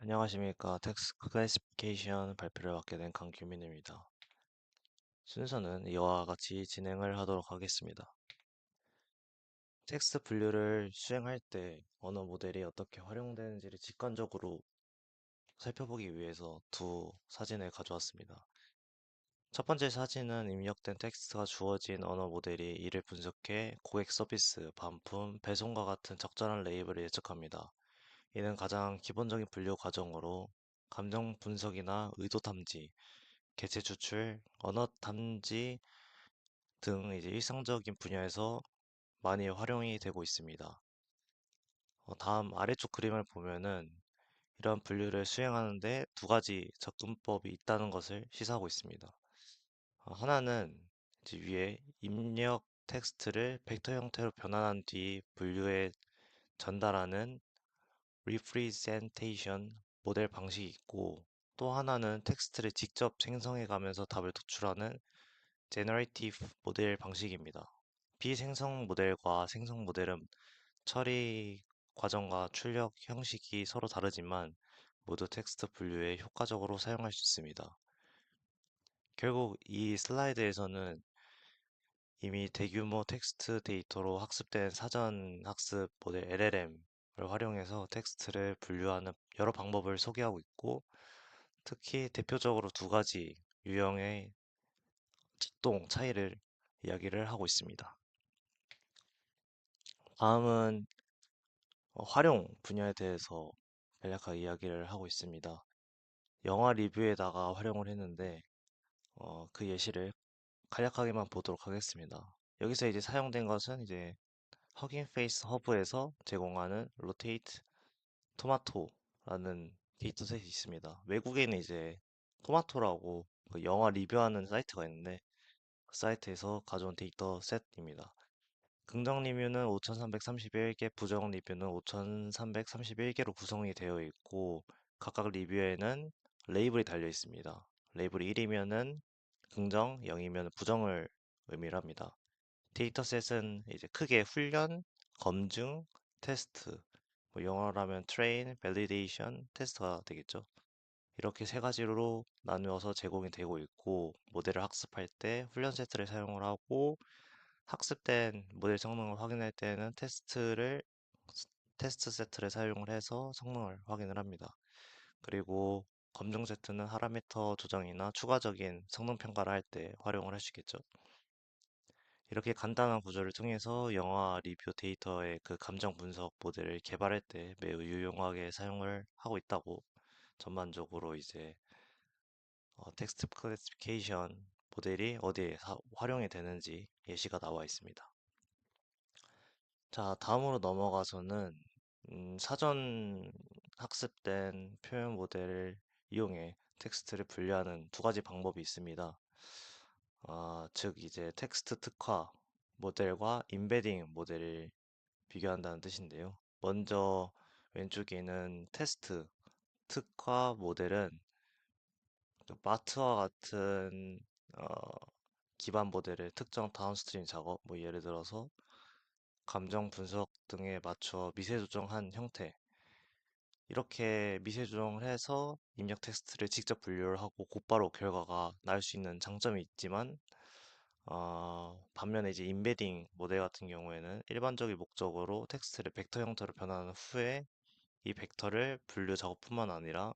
안녕하십니까. 텍스트 클래시피케이션 발표를 맡게 된 강규민입니다. 순서는 이와 같이 진행을 하도록 하겠습니다. 텍스트 분류를 수행할 때 언어 모델이 어떻게 활용되는지를 직관적으로 살펴보기 위해서 두 사진을 가져왔습니다. 첫 번째 사진은 입력된 텍스트가 주어진 언어 모델이 이를 분석해 고객 서비스, 반품, 배송과 같은 적절한 레이블을 예측합니다. 이는 가장 기본적인 분류 과정으로 감정 분석이나 의도 탐지, 개체 추출, 언어 탐지 등 이제 일상적인 분야에서 많이 활용이 되고 있습니다. 다음 아래쪽 그림을 보면은 이러한 분류를 수행하는데 두 가지 접근법이 있다는 것을 시사하고 있습니다. 하나는 이제 위에 입력 텍스트를 벡터 형태로 변환한 뒤 분류에 전달하는 representation 모델 방식이 있고, 또 하나는 텍스트를 직접 생성해 가면서 답을 도출하는 generative 모델 방식입니다. 비생성 모델과 생성 모델은 처리 과정과 출력 형식이 서로 다르지만 모두 텍스트 분류에 효과적으로 사용할 수 있습니다. 결국 이 슬라이드에서는 이미 대규모 텍스트 데이터로 학습된 사전 학습 모델 LLM을 활용해서 텍스트를 분류하는 여러 방법을 소개하고 있고, 특히 대표적으로 두 가지 유형의 작동 차이를 이야기를 하고 있습니다. 다음은 활용 분야에 대해서 간략하게 이야기를 하고 있습니다. 영화 리뷰에다가 활용을 했는데 그 예시를 간략하게만 보도록 하겠습니다. 여기서 이제 사용된 것은 이제 허깅 페이스 허브에서 제공하는 로테이트 토마토라는 데이터셋이 있습니다. 외국에는 이제 토마토라고 그 영화 리뷰하는 사이트가 있는데 그 사이트에서 가져온 데이터셋입니다. 긍정 리뷰는 5,331개, 부정 리뷰는 5,331개로 구성이 되어 있고 각각 리뷰에는 레이블이 달려 있습니다. 레이블이 1이면은 긍정, 0이면 부정을 의미를 합니다. 데이터셋은 이제 크게 훈련, 검증, 테스트, 뭐 영어라면 train, validation, 테스트가 되겠죠. 이렇게 세 가지로 나누어서 제공이 되고 있고, 모델을 학습할 때 훈련 세트를 사용을 하고, 학습된 모델 성능을 확인할 때는 테스트 세트를 사용을 해서 성능을 확인을 합니다. 그리고 검증 세트는 파라미터 조정이나 추가적인 성능 평가를 할 때 활용을 할 수 있겠죠. 이렇게 간단한 구조를 통해서 영화 리뷰 데이터의 그 감정 분석 모델을 개발할 때 매우 유용하게 사용을 하고 있다고 전반적으로 이제 텍스트 클래시피케이션 모델이 어디에 활용이 되는지 예시가 나와 있습니다. 자, 다음으로 넘어가서는 사전 학습된 표현 모델을 이용해 텍스트를 분류하는 두 가지 방법이 있습니다. 즉 이제 텍스트 특화 모델과 임베딩 모델을 비교한다는 뜻인데요. 먼저 왼쪽에 있는 테스트 특화 모델은 그 바트와 같은 어, 기반 모델의 특정 다운스트림 작업, 뭐 예를 들어서 감정 분석 등에 맞춰 미세 조정한 형태, 이렇게 미세 조정을 해서 입력 텍스트를 직접 분류를 하고 곧바로 결과가 나올 수 있는 장점이 있지만, 반면에 이제 임베딩 모델 같은 경우에는 일반적인 목적으로 텍스트를 벡터 형태로 변환한 후에 이 벡터를 분류 작업뿐만 아니라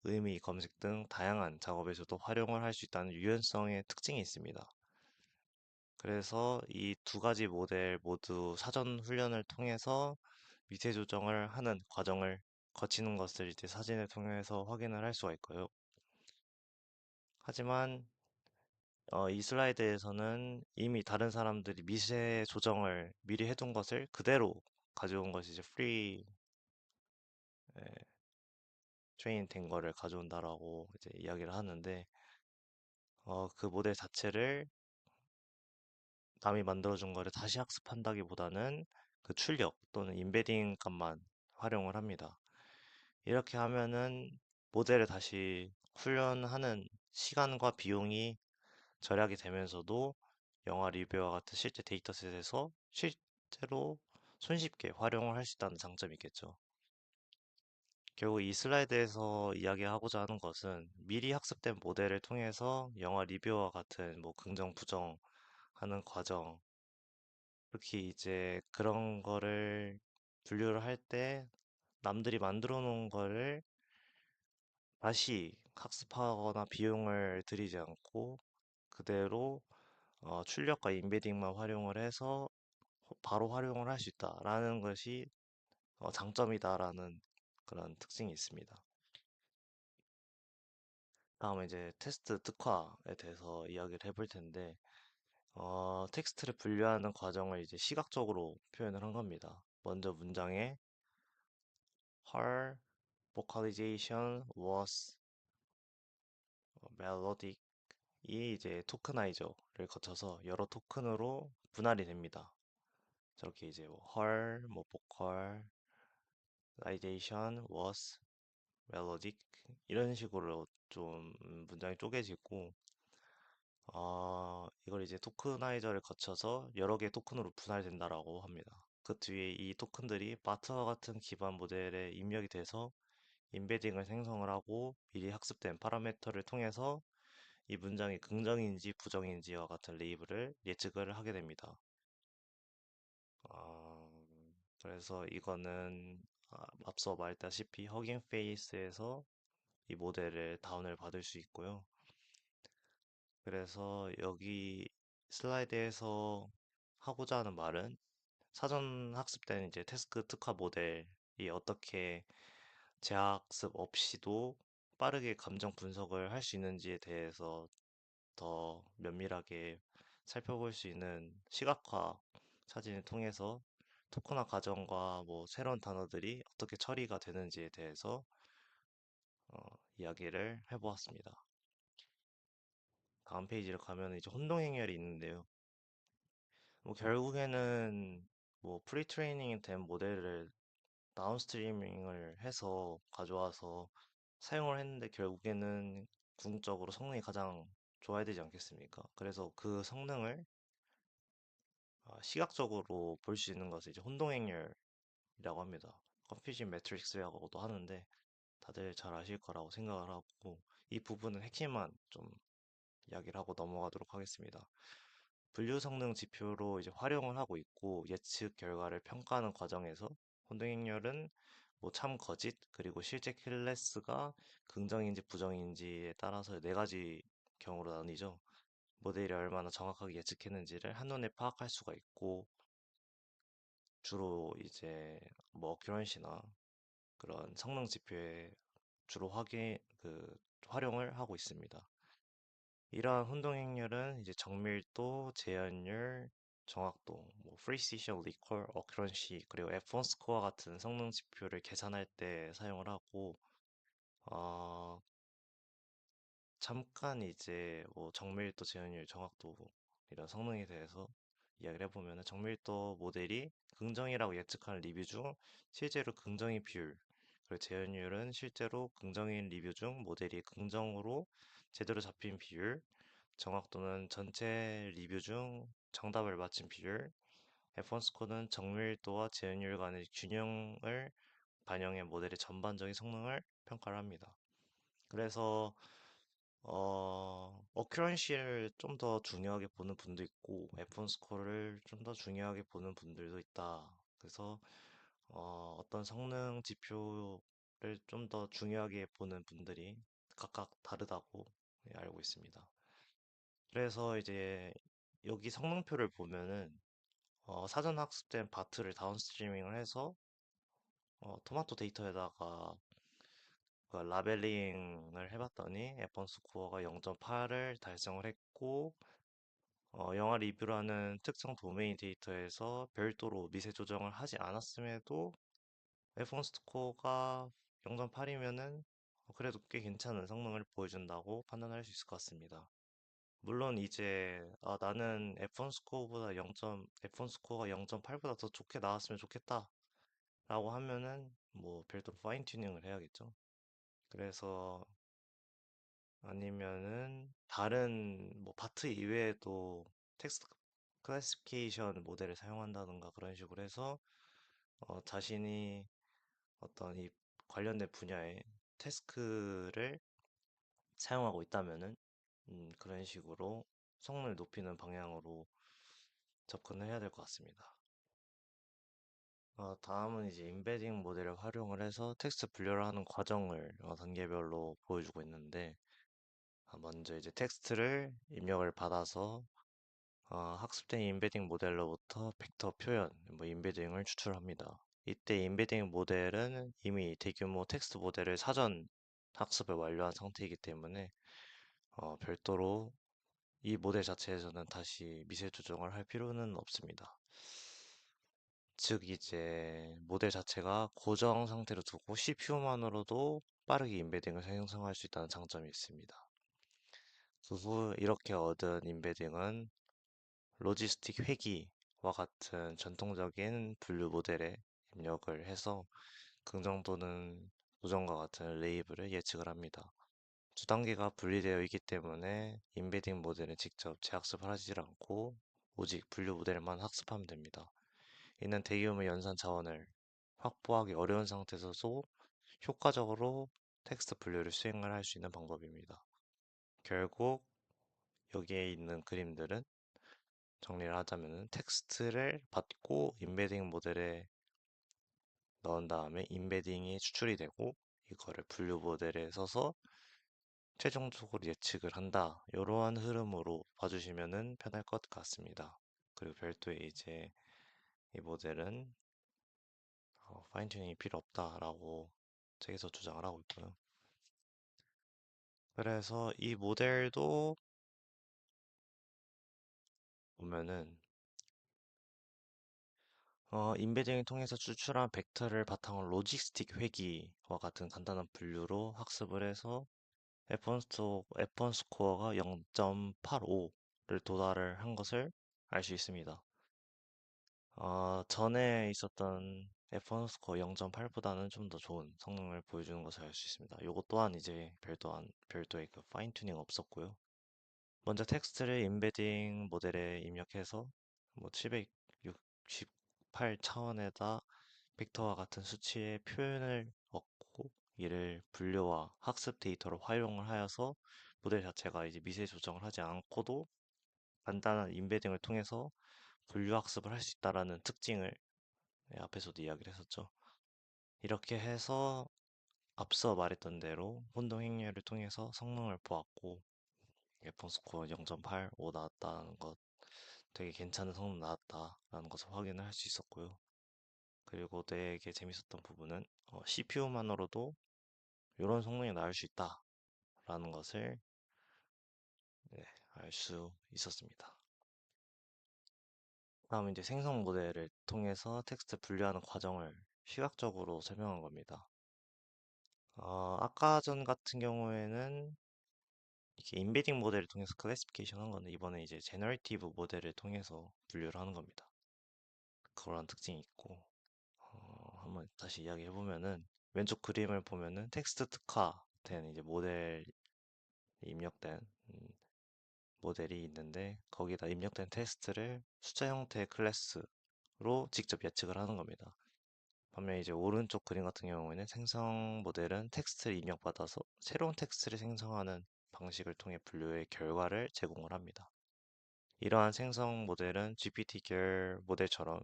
의미 검색 등 다양한 작업에서도 활용을 할 수 있다는 유연성의 특징이 있습니다. 그래서 이 두 가지 모델 모두 사전 훈련을 통해서 미세 조정을 하는 과정을 거치는 것을 이제 사진을 통해서 확인을 할 수가 있고요. 하지만 이 슬라이드에서는 이미 다른 사람들이 미세 조정을 미리 해둔 것을 그대로 가져온 것이 이제 프리 트레인 된 거를 가져온다라고 이제 이야기를 하는데, 그 모델 자체를 남이 만들어준 거를 다시 학습한다기보다는 그 출력 또는 임베딩 값만 활용을 합니다. 이렇게 하면은 모델을 다시 훈련하는 시간과 비용이 절약이 되면서도 영화 리뷰와 같은 실제 데이터셋에서 실제로 손쉽게 활용을 할 수 있다는 장점이 있겠죠. 결국 이 슬라이드에서 이야기하고자 하는 것은 미리 학습된 모델을 통해서 영화 리뷰와 같은 뭐 긍정, 부정 하는 과정, 특히 이제 그런 거를 분류를 할 때 남들이 만들어 놓은 거를 다시 학습하거나 비용을 들이지 않고 그대로 출력과 임베딩만 활용을 해서 바로 활용을 할 수 있다라는 것이 장점이다라는 그런 특징이 있습니다. 다음에 이제 테스트 특화에 대해서 이야기를 해볼 텐데, 텍스트를 분류하는 과정을 이제 시각적으로 표현을 한 겁니다. 먼저 문장에 her vocalization was melodic 이 이제 토크나이저를 거쳐서 여러 토큰으로 분할이 됩니다. 저렇게 이제 뭐 her, 뭐 vocalization was melodic 이런 식으로 좀 문장이 쪼개지고 이걸 이제 토크나이저를 거쳐서 여러 개의 토큰으로 분할된다라고 합니다. 그 뒤에 이 토큰들이 바트와 같은 기반 모델에 입력이 돼서 임베딩을 생성을 하고 미리 학습된 파라미터를 통해서 이 문장이 긍정인지 부정인지와 같은 레이블을 예측을 하게 됩니다. 어, 그래서 이거는 앞서 말했다시피 허깅 페이스에서 이 모델을 다운을 받을 수 있고요. 그래서 여기 슬라이드에서 하고자 하는 말은 사전 학습된 이제 태스크 특화 모델이 어떻게 재학습 없이도 빠르게 감정 분석을 할 수 있는지에 대해서 더 면밀하게 살펴볼 수 있는 시각화 사진을 통해서 토크나 과정과 뭐 새로운 단어들이 어떻게 처리가 되는지에 대해서 이야기를 해보았습니다. 다음 페이지를 가면 이제 혼동행렬이 있는데요. 뭐 결국에는 뭐 프리트레이닝 된 모델을 다운스트리밍을 해서 가져와서 사용을 했는데 결국에는 궁극적으로 성능이 가장 좋아야 되지 않겠습니까? 그래서 그 성능을 시각적으로 볼 수 있는 것을 이제 혼동행렬이라고 합니다. 컨퓨징 매트릭스라고도 하는데 다들 잘 아실 거라고 생각을 하고 이 부분은 핵심만 좀 이야기를 하고 넘어가도록 하겠습니다. 분류 성능 지표로 이제 활용을 하고 있고 예측 결과를 평가하는 과정에서 혼동행렬은 뭐 참 거짓 그리고 실제 클래스가 긍정인지 부정인지에 따라서 네 가지 경우로 나뉘죠. 모델이 얼마나 정확하게 예측했는지를 한눈에 파악할 수가 있고 주로 이제 뭐 어큐런시나 그런 성능 지표에 주로 활용을 하고 있습니다. 이러한 혼동 행렬은 이제 정밀도, 재현율, 정확도, 뭐 프리시션, 리콜, 어큐런시, 그리고 F1 스코어 같은 성능 지표를 계산할 때 사용을 하고 어, 잠깐 이제 뭐 정밀도, 재현율, 정확도 이런 성능에 대해서 이야기를 해보면 정밀도 모델이 긍정이라고 예측하는 리뷰 중 실제로 긍정인 비율, 그리고 재현율은 실제로 긍정인 리뷰 중 모델이 긍정으로 제대로 잡힌 비율, 정확도는 전체 리뷰 중 정답을 맞힌 비율, F1 스코어는 정밀도와 재현율 간의 균형을 반영해 모델의 전반적인 성능을 평가를 합니다. 그래서 어큐런시를 좀 더 중요하게 보는 분도 있고 F1 스코어를 좀 더 중요하게 보는 분들도 있다. 그래서 어떤 성능 지표를 좀 더 중요하게 보는 분들이 각각 다르다고 알고 있습니다. 그래서 이제 여기 성능표를 보면은 사전 학습된 바트를 다운스트리밍을 해서 토마토 데이터에다가 그 라벨링을 해봤더니 F1 스코어가 0.8을 달성을 했고 영화 리뷰라는 특정 도메인 데이터에서 별도로 미세 조정을 하지 않았음에도 F1 스코어가 0.8이면은 그래도 꽤 괜찮은 성능을 보여준다고 판단할 수 있을 것 같습니다. 물론 이제 나는 F1 스코어가 0.8보다 더 좋게 나왔으면 좋겠다 라고 하면은 뭐 별도로 파인 튜닝을 해야겠죠. 그래서 아니면은 다른 뭐 바트 이외에도 텍스트 클래시피케이션 모델을 사용한다든가 그런 식으로 해서 자신이 어떤 이 관련된 분야의 태스크를 사용하고 있다면은 그런 식으로 성능을 높이는 방향으로 접근을 해야 될 것 같습니다. 다음은 이제 임베딩 모델을 활용을 해서 텍스트 분류를 하는 과정을 단계별로 보여주고 있는데, 먼저 이제 텍스트를 입력을 받아서 학습된 임베딩 모델로부터 벡터 표현, 뭐 임베딩을 추출합니다. 이때 임베딩 모델은 이미 대규모 텍스트 모델을 사전 학습을 완료한 상태이기 때문에 별도로 이 모델 자체에서는 다시 미세 조정을 할 필요는 없습니다. 즉 이제 모델 자체가 고정 상태로 두고 CPU만으로도 빠르게 임베딩을 생성할 수 있다는 장점이 있습니다. 그 후 이렇게 얻은 임베딩은 로지스틱 회귀와 같은 전통적인 분류 모델에 입력을 해서 긍정 또는 부정과 같은 레이블을 예측을 합니다. 두 단계가 분리되어 있기 때문에 임베딩 모델은 직접 재학습을 하지 않고 오직 분류 모델만 학습하면 됩니다. 이는 대규모 연산 자원을 확보하기 어려운 상태에서도 효과적으로 텍스트 분류를 수행을 할 수 있는 방법입니다. 결국 여기에 있는 그림들은 정리를 하자면 텍스트를 받고 임베딩 모델에 넣은 다음에 임베딩이 추출이 되고 이거를 분류 모델에 써서 최종적으로 예측을 한다. 이러한 흐름으로 봐주시면 편할 것 같습니다. 그리고 별도의 이제 이 모델은 파인 튜닝이 필요 없다라고 책에서 주장을 하고 있고요. 그래서 이 모델도 보면은 임베딩을 통해서 추출한 벡터를 바탕으로 로지스틱 회귀와 같은 간단한 분류로 학습을 해서 F1 스코어가 0.85를 도달을 한 것을 알 수 있습니다. 전에 있었던 F1 스코어 0.8보다는 좀 더 좋은 성능을 보여주는 것을 알 수 있습니다. 이것 또한 이제 별도의 그 파인 튜닝 없었고요. 먼저 텍스트를 임베딩 모델에 입력해서 뭐 768 차원에다 벡터와 같은 수치의 표현을 얻고 이를 분류와 학습 데이터로 활용을 하여서 모델 자체가 이제 미세 조정을 하지 않고도 간단한 임베딩을 통해서 분류 학습을 할 수 있다라는 특징을 앞에서도 이야기를 했었죠. 이렇게 해서 앞서 말했던 대로 혼동 행렬을 통해서 성능을 보았고 F1 스코어 0.85 나왔다는 것 되게 괜찮은 성능 나왔다라는 것을 확인을 할 수 있었고요. 그리고 되게 재밌었던 부분은 CPU만으로도 이런 성능이 나올 수 있다라는 것을 알 수 있었습니다. 다음 이제 생성 모델을 통해서 텍스트 분류하는 과정을 시각적으로 설명한 겁니다. 아까 전 같은 경우에는 이렇게 인베딩 모델을 통해서 클래시피케이션 한 건데 이번에 이제 제너레이티브 모델을 통해서 분류를 하는 겁니다. 그런 특징이 있고 한번 다시 이야기해 보면은 왼쪽 그림을 보면은 텍스트 특화된 이제 모델이 입력된 모델이 있는데 거기다 입력된 텍스트를 숫자 형태의 클래스로 직접 예측을 하는 겁니다. 반면 이제 오른쪽 그림 같은 경우에는 생성 모델은 텍스트를 입력받아서 새로운 텍스트를 생성하는 방식을 통해 분류의 결과를 제공을 합니다. 이러한 생성 모델은 GPT 계열 모델처럼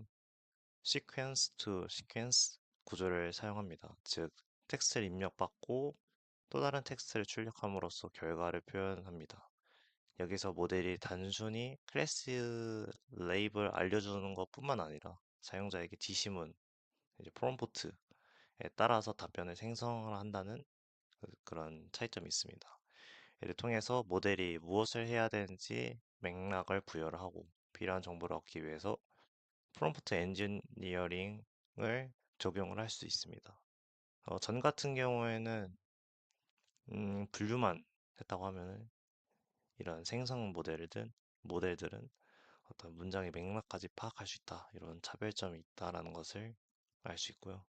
시퀀스 투 시퀀스 구조를 사용합니다. 즉, 텍스트를 입력받고 또 다른 텍스트를 출력함으로써 결과를 표현합니다. 여기서 모델이 단순히 클래스 레이블 알려주는 것뿐만 아니라 사용자에게 지시문, 이제 프롬프트에 따라서 답변을 생성을 한다는 그런 차이점이 있습니다. 이를 통해서 모델이 무엇을 해야 되는지 맥락을 부여를 하고 필요한 정보를 얻기 위해서 프롬프트 엔지니어링을 적용을 할 수 있습니다. 전 같은 경우에는 분류만 했다고 하면은 이런 생성 모델들은 어떤 문장의 맥락까지 파악할 수 있다. 이런 차별점이 있다라는 것을 알 수 있고요.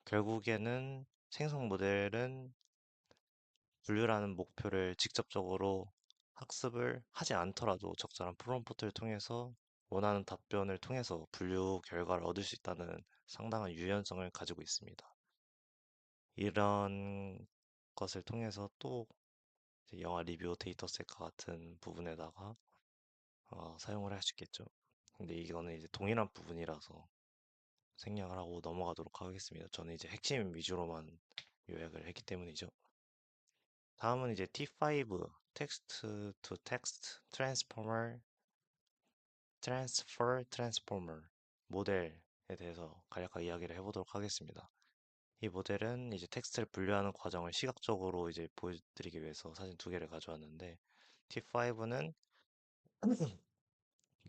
결국에는 생성 모델은 분류라는 목표를 직접적으로 학습을 하지 않더라도 적절한 프롬프트를 통해서 원하는 답변을 통해서 분류 결과를 얻을 수 있다는 상당한 유연성을 가지고 있습니다. 이런 것을 통해서 또 이제 영화 리뷰 데이터셋과 같은 부분에다가 사용을 할 수 있겠죠. 근데 이거는 이제 동일한 부분이라서 생략을 하고 넘어가도록 하겠습니다. 저는 이제 핵심 위주로만 요약을 했기 때문이죠. 다음은 이제 T5 텍스트 투 텍스트 트랜스퍼 트랜스포머 모델에 대해서 간략하게 이야기를 해보도록 하겠습니다. 이 모델은 이제 텍스트를 분류하는 과정을 시각적으로 이제 보여드리기 위해서 사진 두 개를 가져왔는데 T5는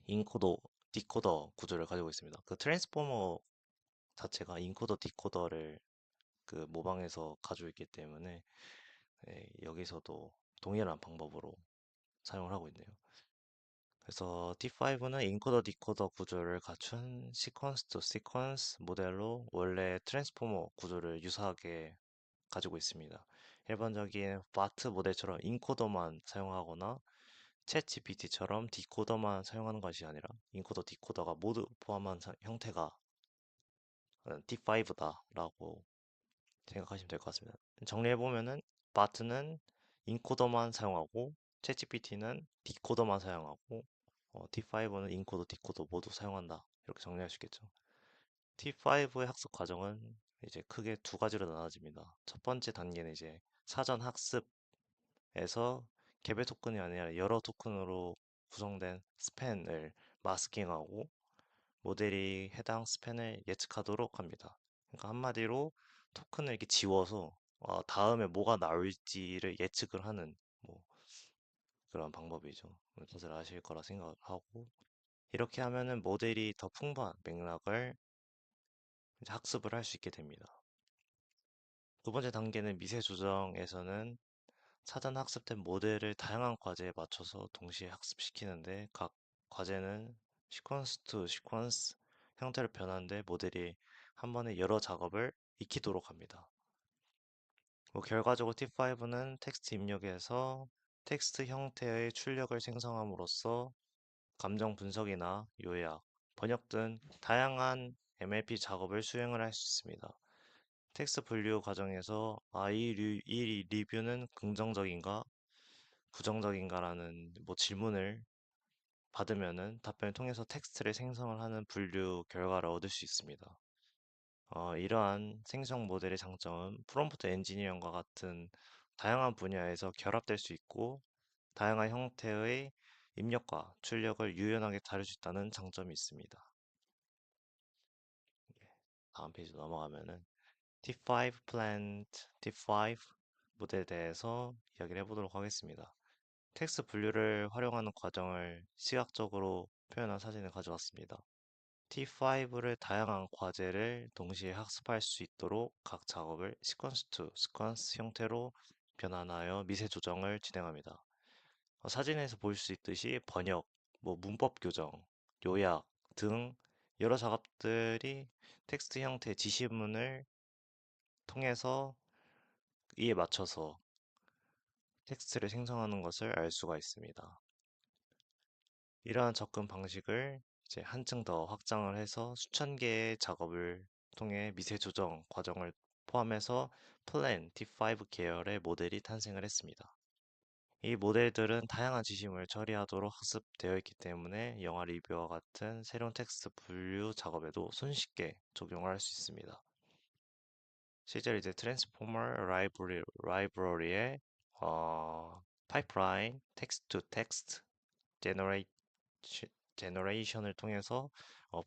인코더, 디코더 구조를 가지고 있습니다. 그 트랜스포머 자체가 인코더, 디코더를 그 모방해서 가지고 있기 때문에 여기서도 동일한 방법으로 사용을 하고 있네요. 그래서 T5는 인코더, 디코더 구조를 갖춘 시퀀스 투 시퀀스 모델로 원래 트랜스포머 구조를 유사하게 가지고 있습니다. 일반적인 바트 모델처럼 인코더만 사용하거나 챗 GPT처럼 디코더만 사용하는 것이 아니라 인코더, 디코더가 모두 포함한 형태가 T5다라고 생각하시면 될 것 같습니다. 정리해보면은 바트는 인코더만 사용하고 챗GPT는 디코더만 사용하고 T5는 인코더, 디코더 모두 사용한다. 이렇게 정리할 수 있겠죠. T5의 학습 과정은 이제 크게 두 가지로 나눠집니다. 첫 번째 단계는 이제 사전 학습에서 개별 토큰이 아니라 여러 토큰으로 구성된 스팬을 마스킹하고 모델이 해당 스팬을 예측하도록 합니다. 그러니까 한마디로 토큰을 이렇게 지워서 다음에 뭐가 나올지를 예측을 하는 뭐 그런 방법이죠. 다들 아실 거라 생각하고 이렇게 하면은 모델이 더 풍부한 맥락을 이제 학습을 할 수 있게 됩니다. 두 번째 단계는 미세 조정에서는 사전 학습된 모델을 다양한 과제에 맞춰서 동시에 학습시키는데 각 과제는 시퀀스 투 시퀀스 형태로 변하는데 모델이 한 번에 여러 작업을 익히도록 합니다. 뭐 결과적으로 T5는 텍스트 입력에서 텍스트 형태의 출력을 생성함으로써 감정 분석이나 요약, 번역 등 다양한 MLP 작업을 수행을 할 수 있습니다. 텍스트 분류 과정에서 이 리뷰는 긍정적인가 부정적인가라는 뭐 질문을 받으면은 답변을 통해서 텍스트를 생성을 하는 분류 결과를 얻을 수 있습니다. 이러한 생성 모델의 장점은 프롬프트 엔지니어링과 같은 다양한 분야에서 결합될 수 있고 다양한 형태의 입력과 출력을 유연하게 다룰 수 있다는 장점이 있습니다. 다음 페이지 넘어가면은 T5 Plant T5 모델에 대해서 이야기를 해보도록 하겠습니다. 텍스트 분류를 활용하는 과정을 시각적으로 표현한 사진을 가져왔습니다. T5를 다양한 과제를 동시에 학습할 수 있도록 각 작업을 시퀀스 투 시퀀스 형태로 변환하여 미세 조정을 진행합니다. 사진에서 볼 수 있듯이 번역, 뭐 문법 교정, 요약 등 여러 작업들이 텍스트 형태의 지시문을 통해서 이에 맞춰서 텍스트를 생성하는 것을 알 수가 있습니다. 이러한 접근 방식을 이제 한층 더 확장을 해서 수천 개의 작업을 통해 미세 조정 과정을 포함해서 플랜 T5 계열의 모델이 탄생을 했습니다. 이 모델들은 다양한 지시물을 처리하도록 학습되어 있기 때문에 영화 리뷰와 같은 새로운 텍스트 분류 작업에도 손쉽게 적용을 할 수 있습니다. 실제로 이제 트랜스포머 라이브러리의 파이프라인 텍스트 투 텍스트 제너레이션을 통해서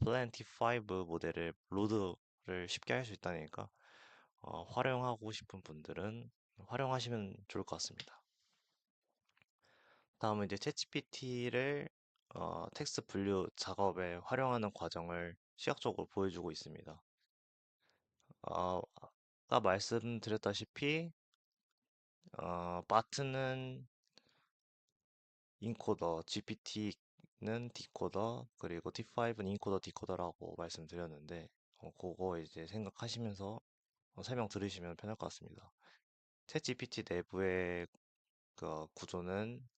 플랜티 5 모델을 로드를 쉽게 할 수 있다니까 활용하고 싶은 분들은 활용하시면 좋을 것 같습니다. 다음은 이제 챗GPT를 텍스트 분류 작업에 활용하는 과정을 시각적으로 보여주고 있습니다. 아까 말씀드렸다시피 바트는 인코더, GPT는 디코더, 그리고 T5는 인코더, 디코더라고 말씀드렸는데, 그거 이제 생각하시면서 설명 들으시면 편할 것 같습니다. 챗 GPT 내부의 그 구조는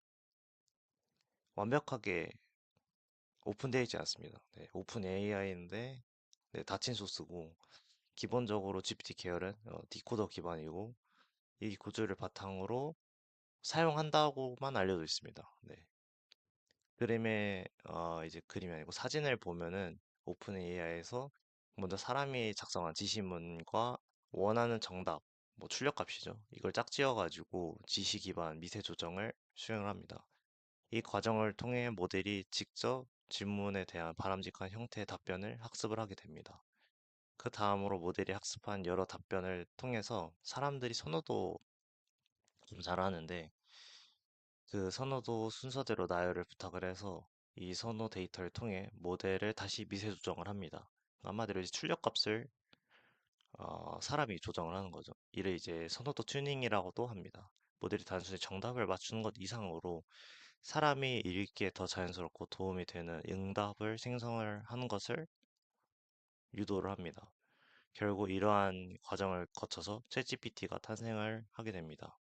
완벽하게 오픈되어 있지 않습니다. 네, 오픈 AI인데 네, 닫힌 소스고 기본적으로 GPT 계열은 디코더 기반이고 이 구조를 바탕으로 사용한다고만 알려져 있습니다. 네. 이제 그림이 아니고 사진을 보면은 오픈 AI에서 먼저 사람이 작성한 지시문과 원하는 정답, 뭐 출력값이죠. 이걸 짝지어가지고 지시 기반 미세 조정을 수행을 합니다. 이 과정을 통해 모델이 직접 질문에 대한 바람직한 형태의 답변을 학습을 하게 됩니다. 그 다음으로 모델이 학습한 여러 답변을 통해서 사람들이 선호도 좀 잘하는데 그 선호도 순서대로 나열을 부탁을 해서 이 선호 데이터를 통해 모델을 다시 미세 조정을 합니다. 한마디로 이제 출력값을 사람이 조정을 하는 거죠. 이를 이제 선호도 튜닝이라고도 합니다. 모델이 단순히 정답을 맞추는 것 이상으로 사람이 읽기에 더 자연스럽고 도움이 되는 응답을 생성을 하는 것을 유도를 합니다. 결국 이러한 과정을 거쳐서 챗GPT가 탄생을 하게 됩니다.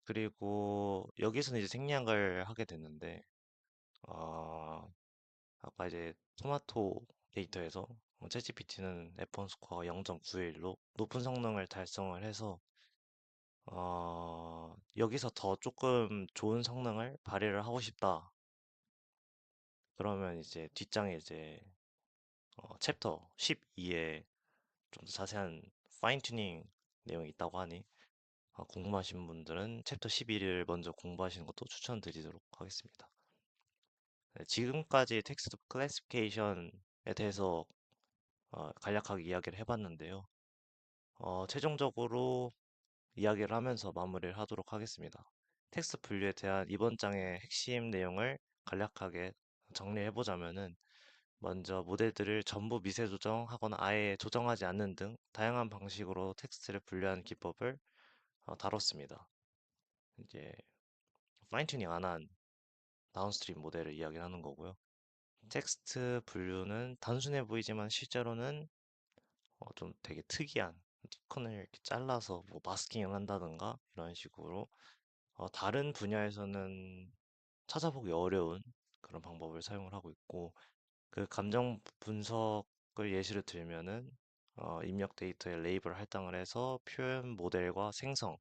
그리고 여기서는 이제 생략을 하게 됐는데, 어, 아까 이제 토마토 데이터에서 챗GPT는 F1 스코어가 0.91로 높은 성능을 달성을 해서, 여기서 더 조금 좋은 성능을 발휘를 하고 싶다. 그러면 이제 뒷장에 이제 챕터 12에 좀 더 자세한 파인 튜닝 내용이 있다고 하니 궁금하신 분들은 챕터 11을 먼저 공부하시는 것도 추천드리도록 하겠습니다. 네, 지금까지 텍스트 클래시피케이션에 대해서 간략하게 이야기를 해봤는데요. 최종적으로 이야기를 하면서 마무리를 하도록 하겠습니다. 텍스트 분류에 대한 이번 장의 핵심 내용을 간략하게 정리해보자면은 먼저 모델들을 전부 미세 조정하거나 아예 조정하지 않는 등 다양한 방식으로 텍스트를 분류하는 기법을 다뤘습니다. 이제 파인 튜닝 안 한 다운스트림 모델을 이야기하는 거고요. 텍스트 분류는 단순해 보이지만 실제로는 좀 되게 특이한 티콘을 이렇게 잘라서 뭐 마스킹을 한다든가 이런 식으로 다른 분야에서는 찾아보기 어려운 그런 방법을 사용을 하고 있고 그 감정 분석을 예시로 들면은 입력 데이터에 레이블 할당을 해서 표현 모델과 생성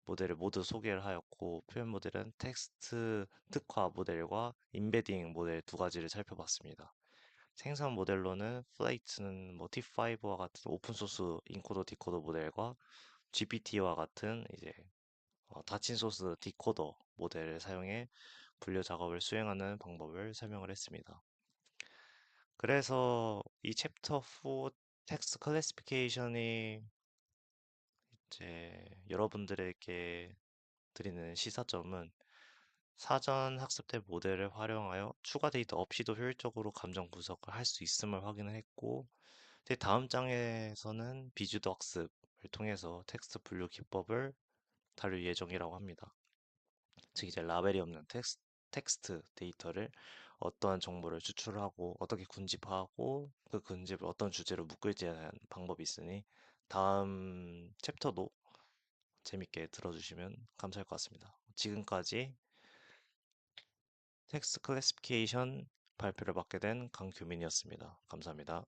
모델을 모두 소개를 하였고 표현 모델은 텍스트 특화 모델과 임베딩 모델 두 가지를 살펴봤습니다. 생성 모델로는 플레이트는 뭐 T5와 같은 오픈 소스 인코더 디코더 모델과 GPT와 같은 이제 닫힌 소스 디코더 모델을 사용해 분류 작업을 수행하는 방법을 설명을 했습니다. 그래서 이 챕터 4 텍스트 클래시피케이션이 이제 여러분들에게 드리는 시사점은 사전 학습된 모델을 활용하여 추가 데이터 없이도 효율적으로 감정 분석을 할 수 있음을 확인을 했고, 이제 다음 장에서는 비주도 학습을 통해서 텍스트 분류 기법을 다룰 예정이라고 합니다. 즉 이제 라벨이 없는 텍스트 데이터를 어떠한 정보를 추출하고 어떻게 군집하고 그 군집을 어떤 주제로 묶을지에 대한 방법이 있으니 다음 챕터도 재밌게 들어주시면 감사할 것 같습니다. 지금까지 텍스트 클래시피케이션 발표를 맡게 된 강규민이었습니다. 감사합니다.